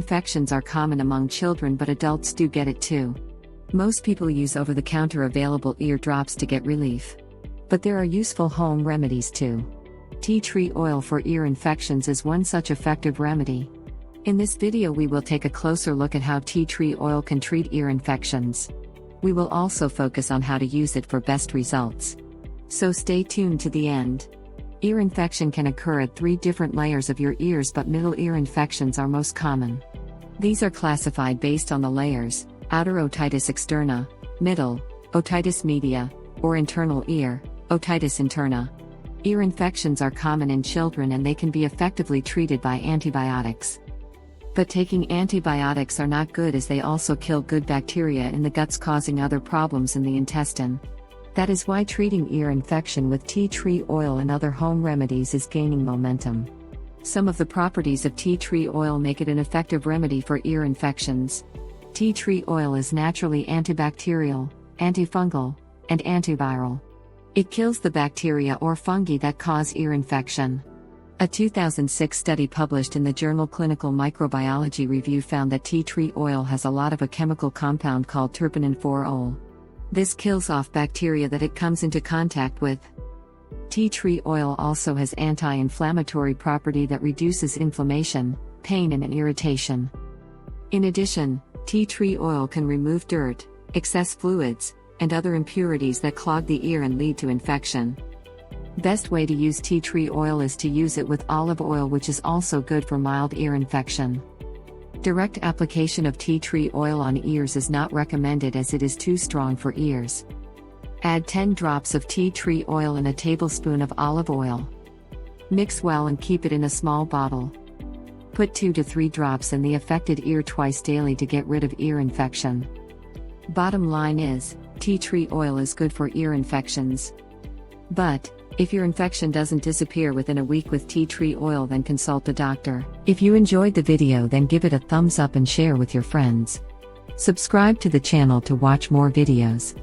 infections are common among children, but adults do get it too. Most people use over-the-counter available ear drops to get relief. But there are useful home remedies too. Tea tree oil for ear infections is one such effective remedy. In this video we will take a closer look at how tea tree oil can treat ear infections. We will also focus on how to use it for best results. So stay tuned to the end. Ear infection can occur at 3 different layers of your ears, but middle ear infections are most common. These are classified based on the layers: outer otitis externa, middle, otitis media, or internal ear, otitis interna. Ear infections are common in children and they can be effectively treated by antibiotics. But taking antibiotics are not good, as they also kill good bacteria in the guts, causing other problems in the intestine. That is why treating ear infection with tea tree oil and other home remedies is gaining momentum. Some of the properties of tea tree oil make it an effective remedy for ear infections. Tea tree oil is naturally antibacterial, antifungal, and antiviral. It kills the bacteria or fungi that cause ear infection. A 2006 study published in the journal Clinical Microbiology Review found that tea tree oil has a lot of a chemical compound called terpenin 4-ol. This kills off bacteria that it comes into contact with. Tea tree oil also has anti-inflammatory property that reduces inflammation, pain and irritation. In addition, tea tree oil can remove dirt, excess fluids, and other impurities that clog the ear and lead to infection. Best way to use tea tree oil is to use it with olive oil, which is also good for mild ear infection. Direct application of tea tree oil on ears is not recommended as it is too strong for ears. Add 10 drops of tea tree oil in a tablespoon of olive oil. Mix well and keep it in a small bottle. Put 2 to 3 drops in the affected ear twice daily to get rid of ear infection. Bottom line is, tea tree oil is good for ear infections. But, if your infection doesn't disappear within a week with tea tree oil, then consult a doctor. If you enjoyed the video, then give it a thumbs up and share with your friends. Subscribe to the channel to watch more videos.